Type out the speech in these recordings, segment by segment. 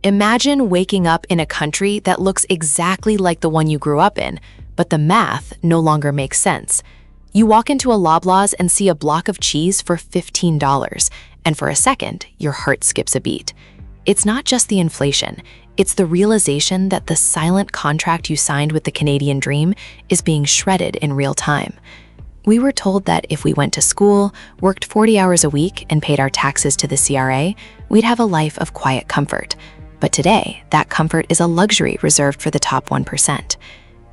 Imagine waking up in a country that looks exactly like the one you grew up in, but the math no longer makes sense. You walk into a Loblaws and see a block of cheese for $15, and for a second, your heart skips a beat. It's not just the inflation, it's the realization that the silent contract you signed with the Canadian dream is being shredded in real time. We were told that if we went to school, worked 40 hours a week, and paid our taxes to the CRA, we'd have a life of quiet comfort. But today, that comfort is a luxury reserved for the top 1%.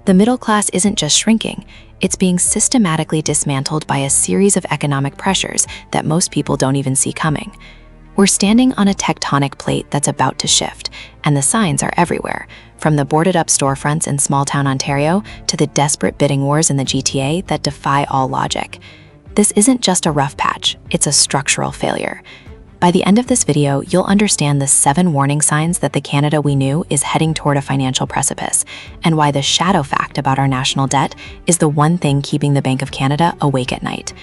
The middle class isn't just shrinking, it's being systematically dismantled by a series of economic pressures that most people don't even see coming. We're standing on a tectonic plate that's about to shift, and the signs are everywhere, from the boarded-up storefronts in small-town Ontario to the desperate bidding wars in the GTA that defy all logic. This isn't just a rough patch, it's a structural failure. By the end of this video, you'll understand the 7 warning signs that the Canada we knew is heading toward a financial precipice, and why the shadow fact about our national debt is the one thing keeping the Bank of Canada awake at night.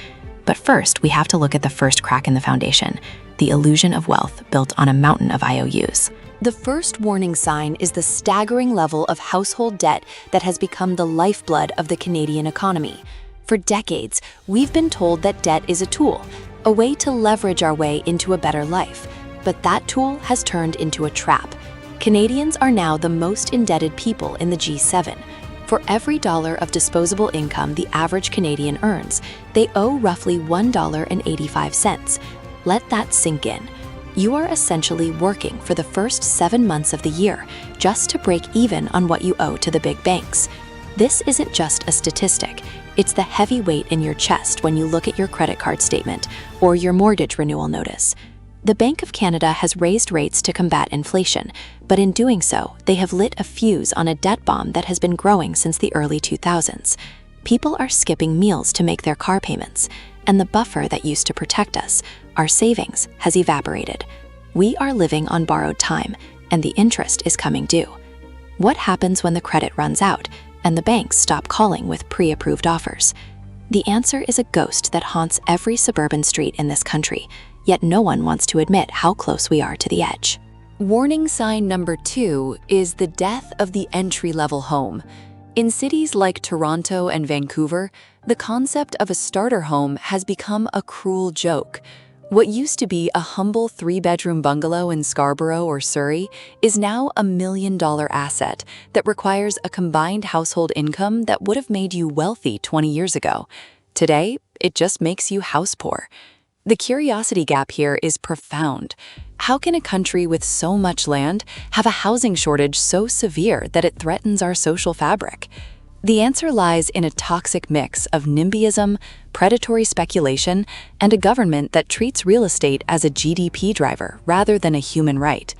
But first, we have to look at the first crack in the foundation, the illusion of wealth built on a mountain of IOUs. The first warning sign is the staggering level of household debt that has become the lifeblood of the Canadian economy. For decades, we've been told that debt is a tool, a way to leverage our way into a better life. But that tool has turned into a trap. Canadians are now the most indebted people in the G7. For every dollar of disposable income the average Canadian earns, they owe roughly $1.85. Let that sink in. You are essentially working for the first 7 months of the year just to break even on what you owe to the big banks. This isn't just a statistic. It's the heavy weight in your chest when you look at your credit card statement or your mortgage renewal notice. The Bank of Canada has raised rates to combat inflation, but in doing so, they have lit a fuse on a debt bomb that has been growing since the early 2000s. People are skipping meals to make their car payments, and the buffer that used to protect us, our savings, has evaporated. We are living on borrowed time, and the interest is coming due. What happens when the credit runs out and the banks stop calling with pre-approved offers? The answer is a ghost that haunts every suburban street in this country, yet no one wants to admit how close we are to the edge. Warning sign number 2 is the death of the entry-level home. In cities like Toronto and Vancouver, the concept of a starter home has become a cruel joke. What used to be a humble 3-bedroom bungalow in Scarborough or Surrey is now a $1 million asset that requires a combined household income that would have made you wealthy 20 years ago. Today, it just makes you house poor. The curiosity gap here is profound. How can a country with so much land have a housing shortage so severe that it threatens our social fabric? The answer lies in a toxic mix of NIMBYism, predatory speculation, and a government that treats real estate as a GDP driver rather than a human right.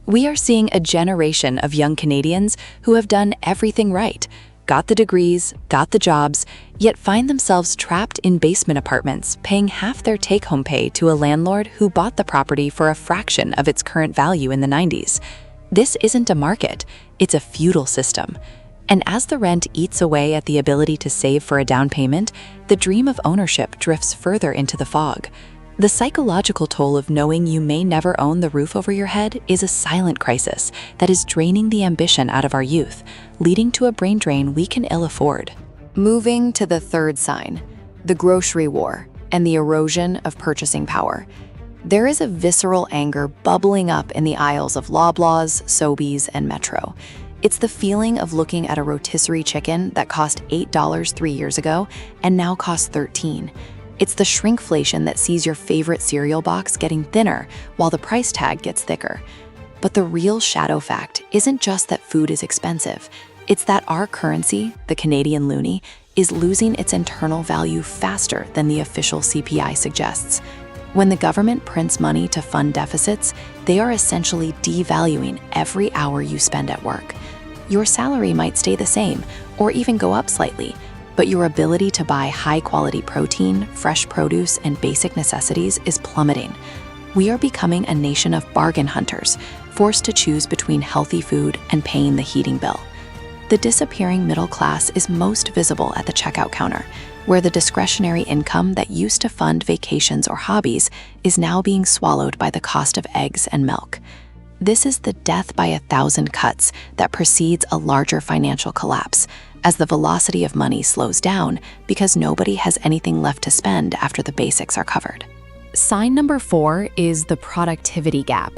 We are seeing a generation of young Canadians who have done everything right, got the degrees, got the jobs, yet find themselves trapped in basement apartments, paying half their take-home pay to a landlord who bought the property for a fraction of its current value in the 90s. This isn't a market, it's a feudal system. And as the rent eats away at the ability to save for a down payment, the dream of ownership drifts further into the fog. The psychological toll of knowing you may never own the roof over your head is a silent crisis that is draining the ambition out of our youth, leading to a brain drain we can ill afford. Moving to the third sign, the grocery war and the erosion of purchasing power. There is a visceral anger bubbling up in the aisles of Loblaws, Sobeys, and Metro. It's the feeling of looking at a rotisserie chicken that cost $8 3 years ago and now costs $13. It's the shrinkflation that sees your favorite cereal box getting thinner while the price tag gets thicker. But the real shadow fact isn't just that food is expensive. It's that our currency, the Canadian loonie, is losing its internal value faster than the official CPI suggests. When the government prints money to fund deficits, they are essentially devaluing every hour you spend at work. Your salary might stay the same, or even go up slightly, but your ability to buy high-quality protein, fresh produce, and basic necessities is plummeting. We are becoming a nation of bargain hunters, forced to choose between healthy food and paying the heating bill. The disappearing middle class is most visible at the checkout counter, where the discretionary income that used to fund vacations or hobbies is now being swallowed by the cost of eggs and milk. This is the death by 1,000 cuts that precedes a larger financial collapse, as the velocity of money slows down because nobody has anything left to spend after the basics are covered. Sign number 4 is the productivity gap.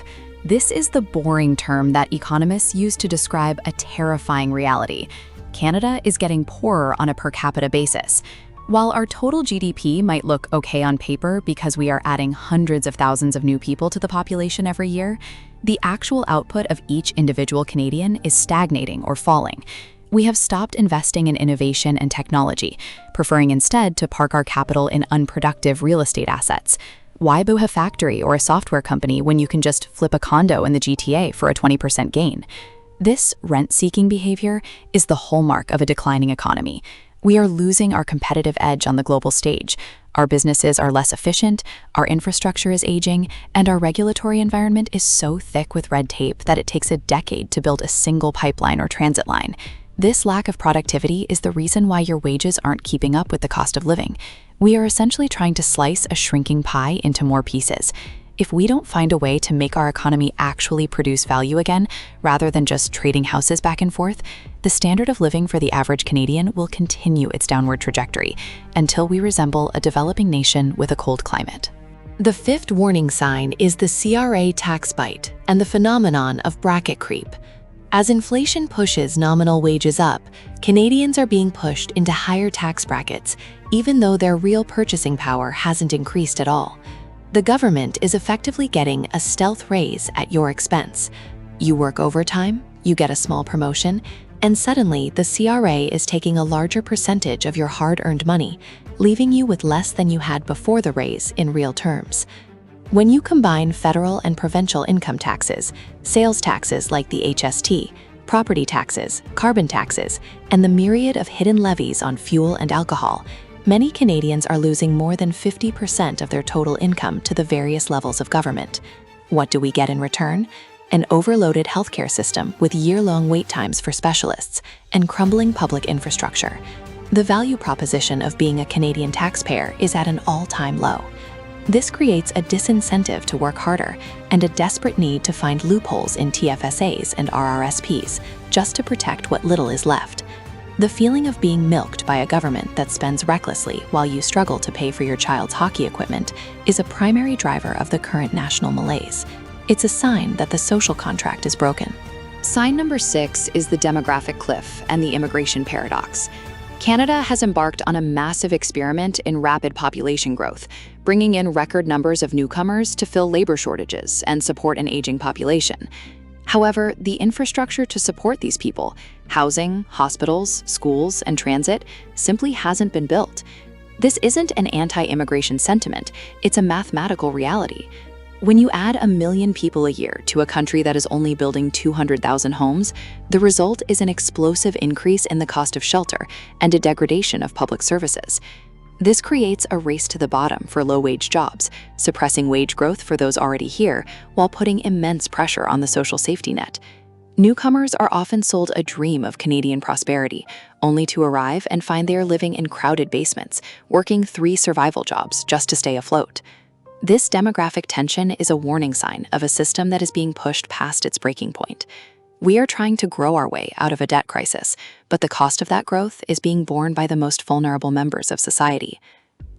This is the boring term that economists use to describe a terrifying reality. Canada is getting poorer on a per capita basis. While our total GDP might look okay on paper because we are adding hundreds of thousands of new people to the population every year, the actual output of each individual Canadian is stagnating or falling. We have stopped investing in innovation and technology, preferring instead to park our capital in unproductive real estate assets. Why boo a factory or a software company when you can just flip a condo in the GTA for a 20% gain? This rent-seeking behavior is the hallmark of a declining economy. We are losing our competitive edge on the global stage. Our businesses are less efficient, our infrastructure is aging, and our regulatory environment is so thick with red tape that it takes a decade to build a single pipeline or transit line. This lack of productivity is the reason why your wages aren't keeping up with the cost of living. We are essentially trying to slice a shrinking pie into more pieces. If we don't find a way to make our economy actually produce value again, rather than just trading houses back and forth, the standard of living for the average Canadian will continue its downward trajectory until we resemble a developing nation with a cold climate. The 5th warning sign is the CRA tax bite and the phenomenon of bracket creep. As inflation pushes nominal wages up, Canadians are being pushed into higher tax brackets, even though their real purchasing power hasn't increased at all. The government is effectively getting a stealth raise at your expense. You work overtime, you get a small promotion, and suddenly the CRA is taking a larger percentage of your hard-earned money, leaving you with less than you had before the raise in real terms. When you combine federal and provincial income taxes, sales taxes like the HST, property taxes, carbon taxes, and the myriad of hidden levies on fuel and alcohol, many Canadians are losing more than 50% of their total income to the various levels of government. What do we get in return? An overloaded healthcare system with year-long wait times for specialists and crumbling public infrastructure. The value proposition of being a Canadian taxpayer is at an all-time low. This creates a disincentive to work harder and a desperate need to find loopholes in TFSAs and RRSPs just to protect what little is left. The feeling of being milked by a government that spends recklessly while you struggle to pay for your child's hockey equipment is a primary driver of the current national malaise. It's a sign that the social contract is broken. Sign number 6 is the demographic cliff and the immigration paradox. Canada has embarked on a massive experiment in rapid population growth, bringing in record numbers of newcomers to fill labor shortages and support an aging population. However, the infrastructure to support these people, housing, hospitals, schools, and transit, simply hasn't been built. This isn't an anti-immigration sentiment, it's a mathematical reality. When you add 1 million people a year to a country that is only building 200,000 homes, the result is an explosive increase in the cost of shelter and a degradation of public services. This creates a race to the bottom for low-wage jobs, suppressing wage growth for those already here while putting immense pressure on the social safety net. Newcomers are often sold a dream of Canadian prosperity, only to arrive and find they are living in crowded basements, working 3 survival jobs just to stay afloat. This demographic tension is a warning sign of a system that is being pushed past its breaking point. We are trying to grow our way out of a debt crisis, but the cost of that growth is being borne by the most vulnerable members of society.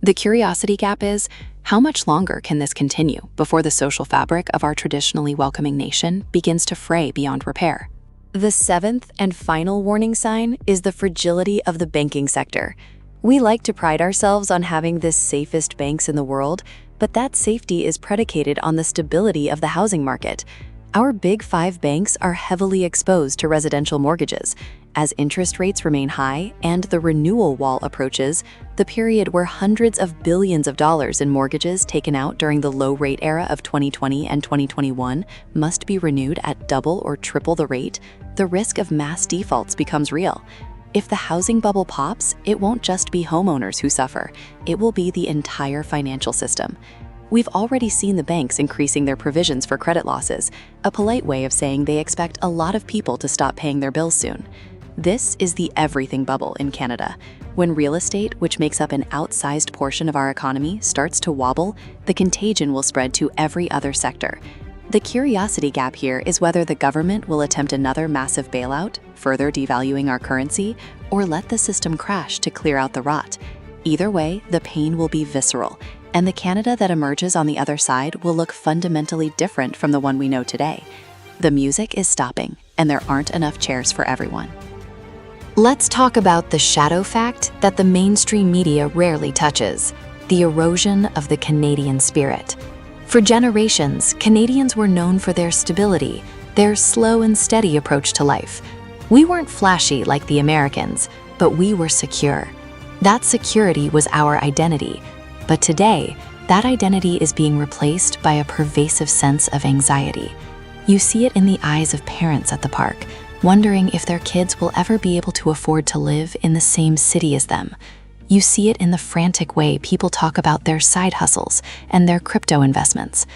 The curiosity gap is, how much longer can this continue before the social fabric of our traditionally welcoming nation begins to fray beyond repair? The 7th and final warning sign is the fragility of the banking sector. We like to pride ourselves on having the safest banks in the world, but that safety is predicated on the stability of the housing market. Our big 5 banks are heavily exposed to residential mortgages. As interest rates remain high and the renewal wall approaches, the period where hundreds of billions of dollars in mortgages taken out during the low-rate era of 2020 and 2021 must be renewed at double or triple the rate, the risk of mass defaults becomes real. If the housing bubble pops, it won't just be homeowners who suffer, it will be the entire financial system. We've already seen the banks increasing their provisions for credit losses, a polite way of saying they expect a lot of people to stop paying their bills soon. This is the everything bubble in Canada. When real estate, which makes up an outsized portion of our economy, starts to wobble, the contagion will spread to every other sector. The curiosity gap here is whether the government will attempt another massive bailout, further devaluing our currency, or let the system crash to clear out the rot. Either way, the pain will be visceral, and the Canada that emerges on the other side will look fundamentally different from the one we know today. The music is stopping, and there aren't enough chairs for everyone. Let's talk about the shadow fact that the mainstream media rarely touches: the erosion of the Canadian spirit. For generations, Canadians were known for their stability, their slow and steady approach to life. We weren't flashy like the Americans, but we were secure. That security was our identity. But today, that identity is being replaced by a pervasive sense of anxiety. You see it in the eyes of parents at the park, wondering if their kids will ever be able to afford to live in the same city as them. You see it in the frantic way people talk about their side hustles and their crypto investments.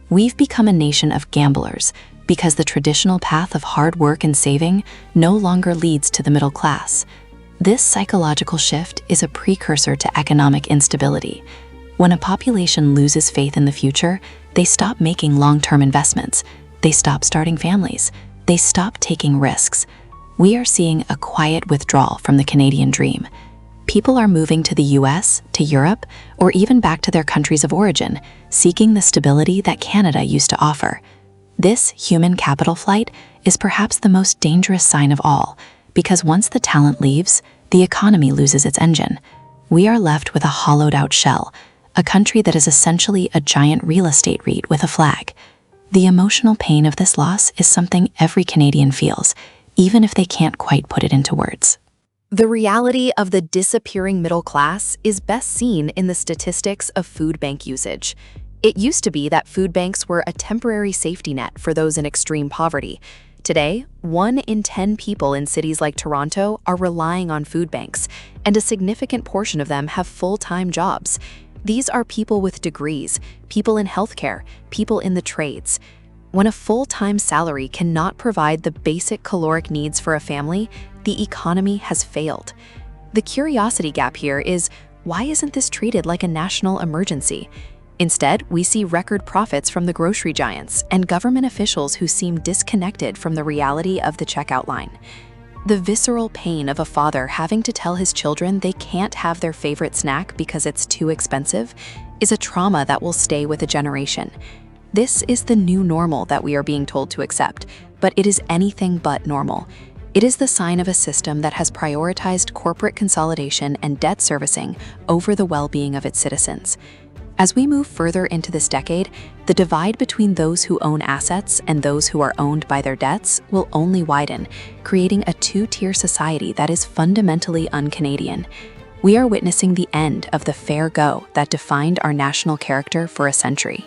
We've become a nation of gamblers because the traditional path of hard work and saving no longer leads to the middle class. This psychological shift is a precursor to economic instability. When a population loses faith in the future, they stop making long-term investments. They stop starting families. They stop taking risks. We are seeing a quiet withdrawal from the Canadian dream. People are moving to the US, to Europe, or even back to their countries of origin, seeking the stability that Canada used to offer. This human capital flight is perhaps the most dangerous sign of all, because once the talent leaves, the economy loses its engine. We are left with a hollowed-out shell, a country that is essentially a giant real estate REIT with a flag. The emotional pain of this loss is something every Canadian feels, even if they can't quite put it into words. The reality of the disappearing middle class is best seen in the statistics of food bank usage. It used to be that food banks were a temporary safety net for those in extreme poverty. Today, 1 in 10 people in cities like Toronto are relying on food banks, and a significant portion of them have full-time jobs. These are people with degrees, people in healthcare, people in the trades. When a full-time salary cannot provide the basic caloric needs for a family, the economy has failed. The curiosity gap here is, why isn't this treated like a national emergency? Instead, we see record profits from the grocery giants and government officials who seem disconnected from the reality of the checkout line. The visceral pain of a father having to tell his children they can't have their favorite snack because it's too expensive is a trauma that will stay with a generation. This is the new normal that we are being told to accept, but it is anything but normal. It is the sign of a system that has prioritized corporate consolidation and debt servicing over the well-being of its citizens. As we move further into this decade, the divide between those who own assets and those who are owned by their debts will only widen, creating a two-tier society that is fundamentally un-Canadian. We are witnessing the end of the fair go that defined our national character for a century.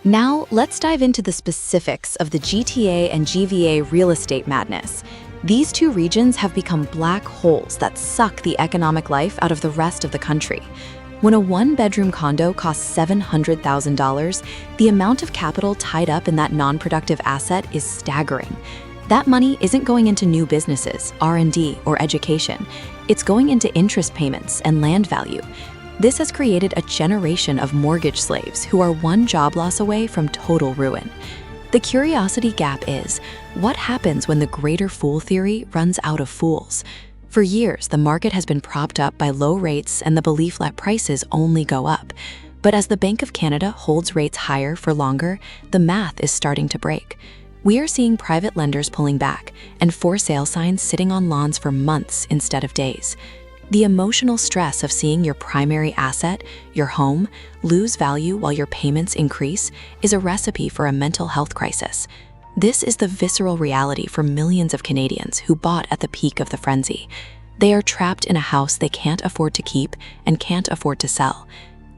Now, let's dive into the specifics of the GTA and GVA real estate madness. These two regions have become black holes that suck the economic life out of the rest of the country. When a one-bedroom condo costs $700,000, the amount of capital tied up in that non-productive asset is staggering. That money isn't going into new businesses, R&D, or education. It's going into interest payments and land value. This has created a generation of mortgage slaves who are one job loss away from total ruin. The curiosity gap is, what happens when the greater fool theory runs out of fools? For years, the market has been propped up by low rates and the belief that prices only go up. But as the Bank of Canada holds rates higher for longer, the math is starting to break. We are seeing private lenders pulling back and for sale signs sitting on lawns for months instead of days. The emotional stress of seeing your primary asset, your home, lose value while your payments increase is a recipe for a mental health crisis. This is the visceral reality for millions of Canadians who bought at the peak of the frenzy. They are trapped in a house they can't afford to keep and can't afford to sell.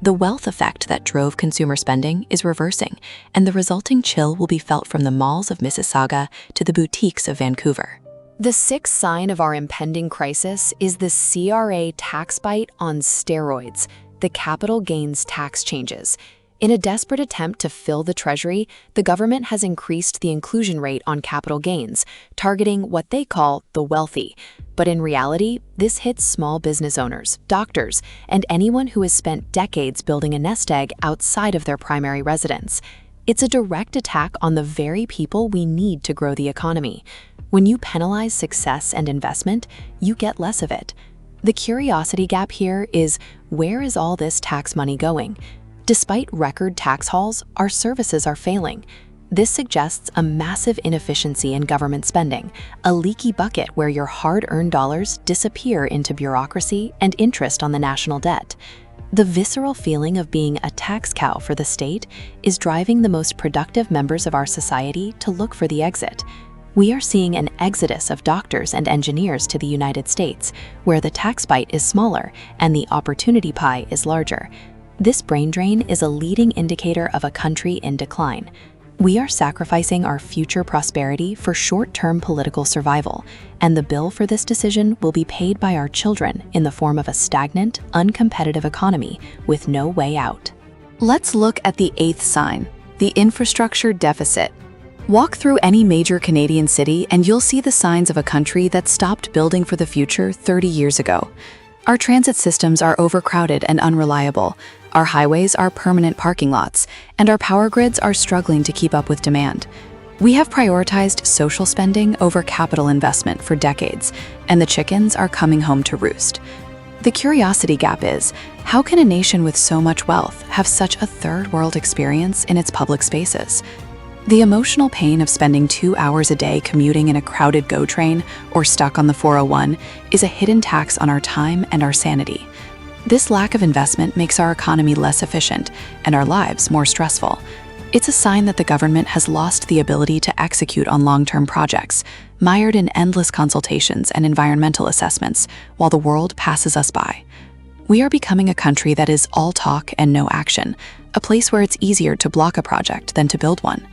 The wealth effect that drove consumer spending is reversing, and the resulting chill will be felt from the malls of Mississauga to the boutiques of Vancouver. The sixth sign of our impending crisis is the CRA tax bite on steroids, the capital gains tax changes. In a desperate attempt to fill the treasury, the government has increased the inclusion rate on capital gains, targeting what they call the wealthy. But in reality, this hits small business owners, doctors, and anyone who has spent decades building a nest egg outside of their primary residence. It's a direct attack on the very people we need to grow the economy. When you penalize success and investment, you get less of it. The curiosity gap here is, where is all this tax money going? Despite record tax hauls, our services are failing. This suggests a massive inefficiency in government spending, a leaky bucket where your hard-earned dollars disappear into bureaucracy and interest on the national debt. The visceral feeling of being a tax cow for the state is driving the most productive members of our society to look for the exit. We are seeing an exodus of doctors and engineers to the United States, where the tax bite is smaller and the opportunity pie is larger. This brain drain is a leading indicator of a country in decline. We are sacrificing our future prosperity for short-term political survival, and the bill for this decision will be paid by our children in the form of a stagnant, uncompetitive economy with no way out. Let's look at the 8th sign, the infrastructure deficit. Walk through any major Canadian city and you'll see the signs of a country that stopped building for the future 30 years ago. Our transit systems are overcrowded and unreliable. Our highways are permanent parking lots, and our power grids are struggling to keep up with demand. We have prioritized social spending over capital investment for decades, and the chickens are coming home to roost. The curiosity gap is, how can a nation with so much wealth have such a third-world experience in its public spaces? The emotional pain of spending 2 hours a day commuting in a crowded GO train or stuck on the 401 is a hidden tax on our time and our sanity. This lack of investment makes our economy less efficient and our lives more stressful. It's a sign that the government has lost the ability to execute on long-term projects, mired in endless consultations and environmental assessments, while the world passes us by. We are becoming a country that is all talk and no action, a place where it's easier to block a project than to build one.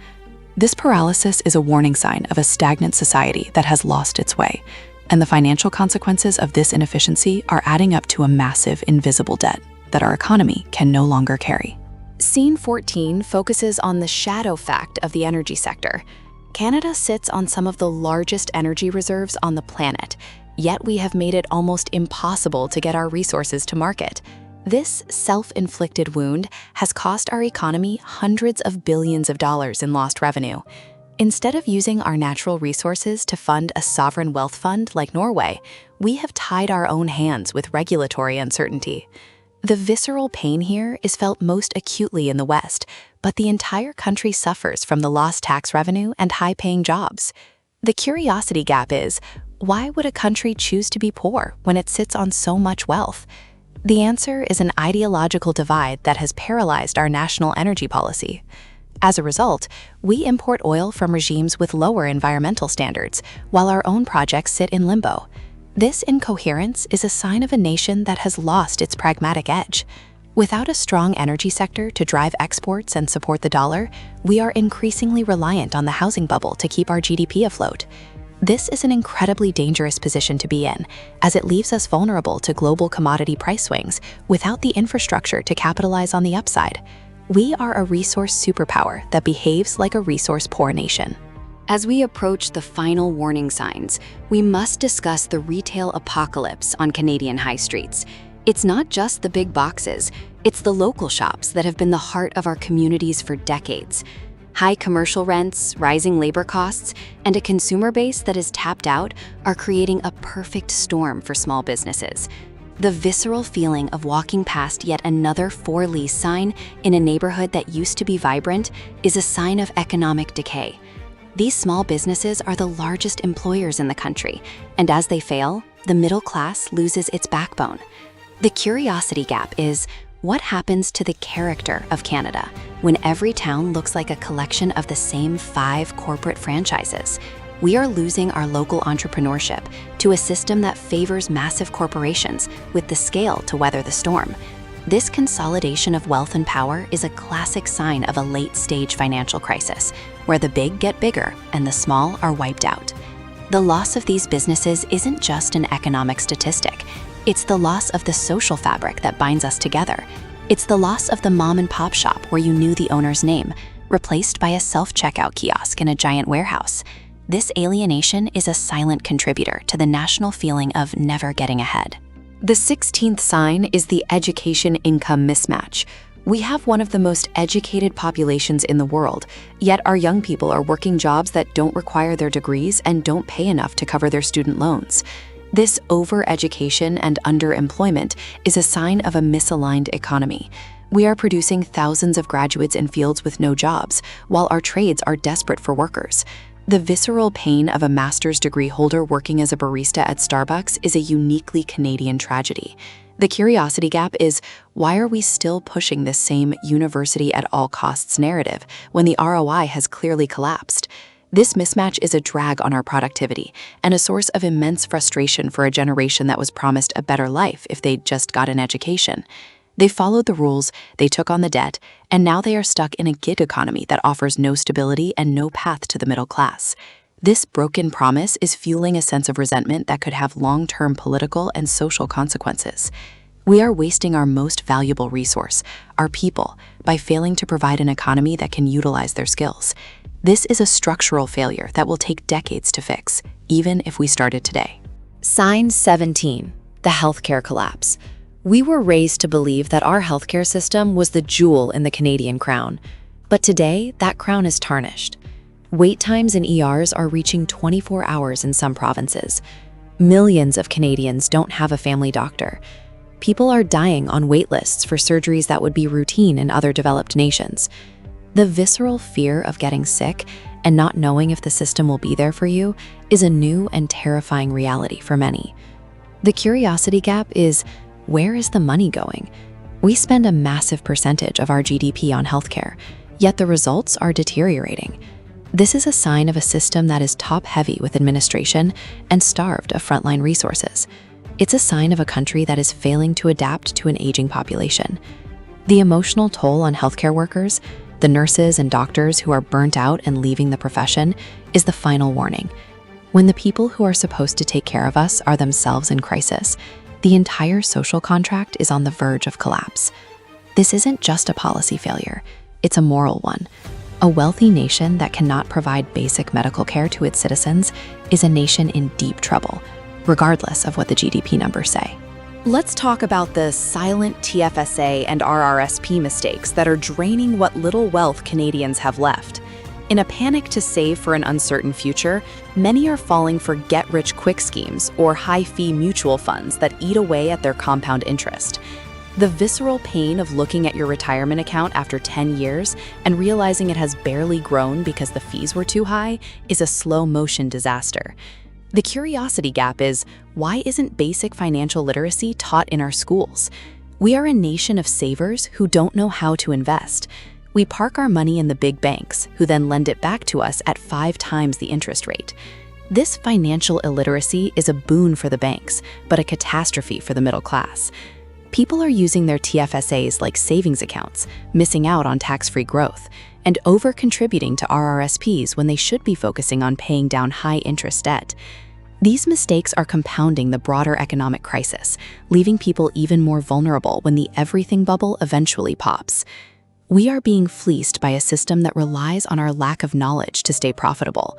This paralysis is a warning sign of a stagnant society that has lost its way, and the financial consequences of this inefficiency are adding up to a massive invisible debt that our economy can no longer carry. Scene 14 focuses on the shadow fact of the energy sector. Canada sits on some of the largest energy reserves on the planet, yet we have made it almost impossible to get our resources to market. This self-inflicted wound has cost our economy hundreds of billions of dollars in lost revenue. Instead of using our natural resources to fund a sovereign wealth fund like Norway, we have tied our own hands with regulatory uncertainty. The visceral pain here is felt most acutely in the West, but the entire country suffers from the lost tax revenue and high-paying jobs. The curiosity gap is, why would a country choose to be poor when it sits on so much wealth? The answer is an ideological divide that has paralyzed our national energy policy. As a result, we import oil from regimes with lower environmental standards, while our own projects sit in limbo. This incoherence is a sign of a nation that has lost its pragmatic edge. Without a strong energy sector to drive exports and support the dollar, we are increasingly reliant on the housing bubble to keep our GDP afloat. This is an incredibly dangerous position to be in, as it leaves us vulnerable to global commodity price swings without the infrastructure to capitalize on the upside. We are a resource superpower that behaves like a resource-poor nation. As we approach the final warning signs, we must discuss the retail apocalypse on Canadian high streets. It's not just the big boxes, it's the local shops that have been the heart of our communities for decades. High commercial rents, rising labor costs, and a consumer base that is tapped out are creating a perfect storm for small businesses. The visceral feeling of walking past yet another for lease sign in a neighborhood that used to be vibrant is a sign of economic decay. These small businesses are the largest employers in the country, and as they fail, the middle class loses its backbone. The curiosity gap is, what happens to the character of Canada when every town looks like a collection of the same 5 corporate franchises? We are losing our local entrepreneurship to a system that favors massive corporations with the scale to weather the storm. This consolidation of wealth and power is a classic sign of a late-stage financial crisis, where the big get bigger and the small are wiped out. The loss of these businesses isn't just an economic statistic. It's the loss of the social fabric that binds us together. It's the loss of the mom-and-pop shop where you knew the owner's name, replaced by a self-checkout kiosk in a giant warehouse. This alienation is a silent contributor to the national feeling of never getting ahead. The 16th sign is the education income mismatch. We have one of the most educated populations in the world, yet our young people are working jobs that don't require their degrees and don't pay enough to cover their student loans. This over-education and underemployment is a sign of a misaligned economy. We are producing thousands of graduates in fields with no jobs, while our trades are desperate for workers. The visceral pain of a master's degree holder working as a barista at Starbucks is a uniquely Canadian tragedy. The curiosity gap is, why are we still pushing this same university at all costs narrative when the ROI has clearly collapsed? This mismatch is a drag on our productivity and a source of immense frustration for a generation that was promised a better life if they'd just got an education. They followed the rules, they took on the debt, and now they are stuck in a gig economy that offers no stability and no path to the middle class. This broken promise is fueling a sense of resentment that could have long-term political and social consequences. We are wasting our most valuable resource, our people, by failing to provide an economy that can utilize their skills. This is a structural failure that will take decades to fix, even if we started today. Sign 17, the healthcare collapse. We were raised to believe that our healthcare system was the jewel in the Canadian crown. But today, that crown is tarnished. Wait times in ERs are reaching 24 hours in some provinces. Millions of Canadians don't have a family doctor. People are dying on wait lists for surgeries that would be routine in other developed nations. The visceral fear of getting sick and not knowing if the system will be there for you is a new and terrifying reality for many. The curiosity gap is, where is the money going? We spend a massive percentage of our GDP on healthcare, yet the results are deteriorating. This is a sign of a system that is top-heavy with administration and starved of frontline resources. It's a sign of a country that is failing to adapt to an aging population. The emotional toll on healthcare workers, the nurses and doctors who are burnt out and leaving the profession, is the final warning. When the people who are supposed to take care of us are themselves in crisis, the entire social contract is on the verge of collapse. This isn't just a policy failure, it's a moral one. A wealthy nation that cannot provide basic medical care to its citizens is a nation in deep trouble, regardless of what the GDP numbers say. Let's talk about the silent TFSA and RRSP mistakes that are draining what little wealth Canadians have left. In a panic to save for an uncertain future, many are falling for get-rich-quick schemes or high-fee mutual funds that eat away at their compound interest. The visceral pain of looking at your retirement account after 10 years and realizing it has barely grown because the fees were too high is a slow-motion disaster. The curiosity gap is, why isn't basic financial literacy taught in our schools? We are a nation of savers who don't know how to invest. We park our money in the big banks, who then lend it back to us at 5 times the interest rate. This financial illiteracy is a boon for the banks, but a catastrophe for the middle class. People are using their TFSAs like savings accounts, missing out on tax-free growth, and over-contributing to RRSPs when they should be focusing on paying down high-interest debt. These mistakes are compounding the broader economic crisis, leaving people even more vulnerable when the everything bubble eventually pops. We are being fleeced by a system that relies on our lack of knowledge to stay profitable.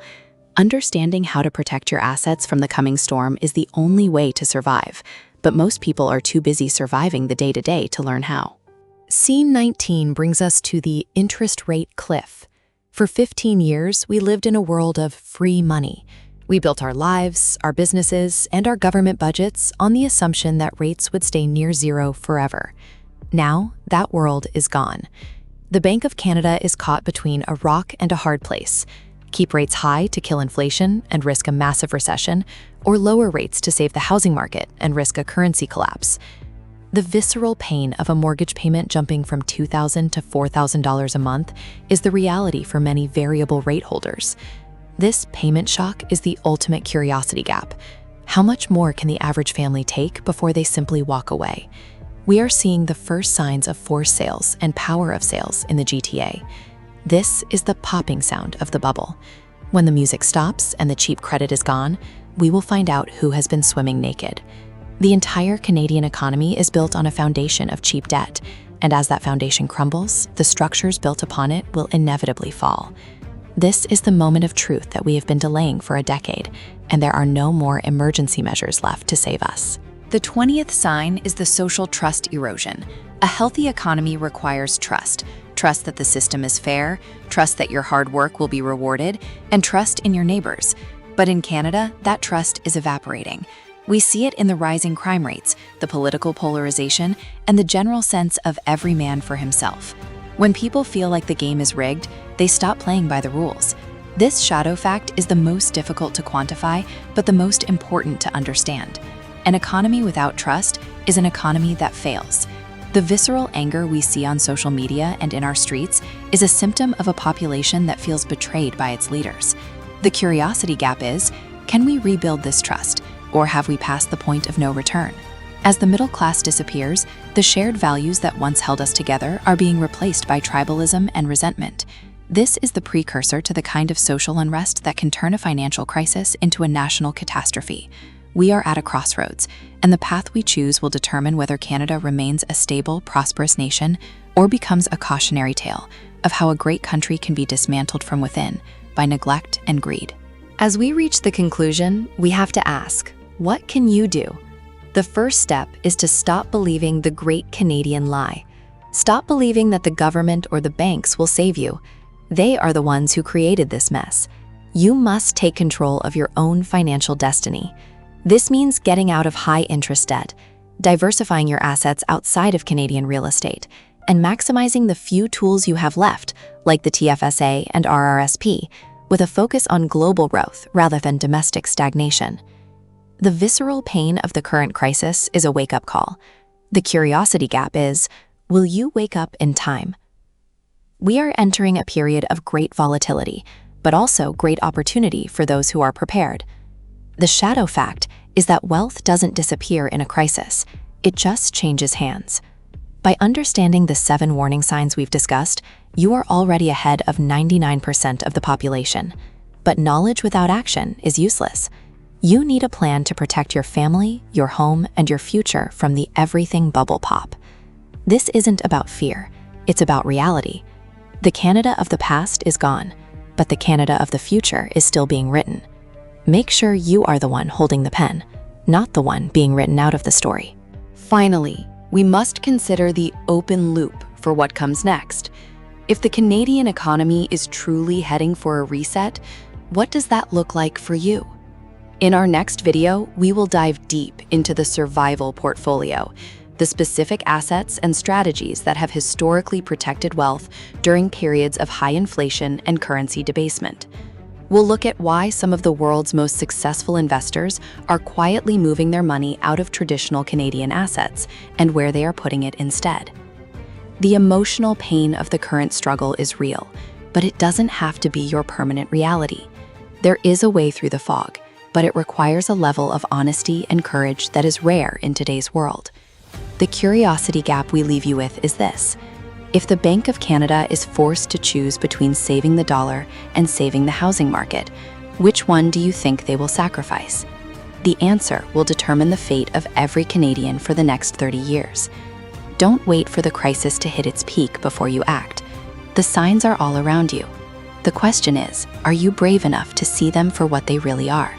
Understanding how to protect your assets from the coming storm is the only way to survive, but most people are too busy surviving the day-to-day to learn how. Scene 19 brings us to the interest rate cliff. For 15 years, we lived in a world of free money. We built our lives, our businesses, and our government budgets on the assumption that rates would stay near zero forever. Now, that world is gone. The Bank of Canada is caught between a rock and a hard place. Keep rates high to kill inflation and risk a massive recession, or lower rates to save the housing market and risk a currency collapse. The visceral pain of a mortgage payment jumping from $2,000 to $4,000 a month is the reality for many variable rate holders. This payment shock is the ultimate curiosity gap. How much more can the average family take before they simply walk away? We are seeing the first signs of forced sales and power of sales in the GTA. This is the popping sound of the bubble. When the music stops and the cheap credit is gone, we will find out who has been swimming naked. The entire Canadian economy is built on a foundation of cheap debt, and as that foundation crumbles, the structures built upon it will inevitably fall. This is the moment of truth that we have been delaying for a decade, and there are no more emergency measures left to save us. The 20th sign is the social trust erosion. A healthy economy requires trust. Trust that the system is fair, trust that your hard work will be rewarded, and trust in your neighbors. But in Canada, that trust is evaporating. We see it in the rising crime rates, the political polarization, and the general sense of every man for himself. When people feel like the game is rigged, they stop playing by the rules. This shadow fact is the most difficult to quantify, but the most important to understand. An economy without trust is an economy that fails. The visceral anger we see on social media and in our streets is a symptom of a population that feels betrayed by its leaders. The curiosity gap is, can we rebuild this trust, or have we passed the point of no return? As the middle class disappears, the shared values that once held us together are being replaced by tribalism and resentment. This is the precursor to the kind of social unrest that can turn a financial crisis into a national catastrophe. We are at a crossroads, and the path we choose will determine whether Canada remains a stable, prosperous nation or becomes a cautionary tale of how a great country can be dismantled from within by neglect and greed. As we reach the conclusion, we have to ask, what can you do? The first step is to stop believing the great Canadian lie. Stop believing that the government or the banks will save you. They are the ones who created this mess. You must take control of your own financial destiny. This means getting out of high-interest debt, diversifying your assets outside of Canadian real estate, and maximizing the few tools you have left, like the TFSA and RRSP, with a focus on global growth rather than domestic stagnation. The visceral pain of the current crisis is a wake-up call. The curiosity gap is, will you wake up in time? We are entering a period of great volatility, but also great opportunity for those who are prepared. The shadow fact is that wealth doesn't disappear in a crisis, it just changes hands. By understanding the 7 warning signs we've discussed, you are already ahead of 99% of the population. But knowledge without action is useless. You need a plan to protect your family, your home, and your future from the everything bubble pop. This isn't about fear, it's about reality. The Canada of the past is gone, but the Canada of the future is still being written. Make sure you are the one holding the pen, not the one being written out of the story. Finally, we must consider the open loop for what comes next. If the Canadian economy is truly heading for a reset, what does that look like for you? In our next video, we will dive deep into the survival portfolio, the specific assets and strategies that have historically protected wealth during periods of high inflation and currency debasement. We'll look at why some of the world's most successful investors are quietly moving their money out of traditional Canadian assets and where they are putting it instead. The emotional pain of the current struggle is real, but it doesn't have to be your permanent reality. There is a way through the fog, but it requires a level of honesty and courage that is rare in today's world. The curiosity gap we leave you with is this. If the Bank of Canada is forced to choose between saving the dollar and saving the housing market, which one do you think they will sacrifice? The answer will determine the fate of every Canadian for the next 30 years. Don't wait for the crisis to hit its peak before you act. The signs are all around you. The question is, are you brave enough to see them for what they really are?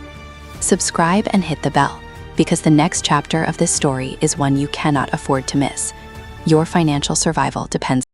Subscribe and hit the bell, because the next chapter of this story is one you cannot afford to miss. Your financial survival depends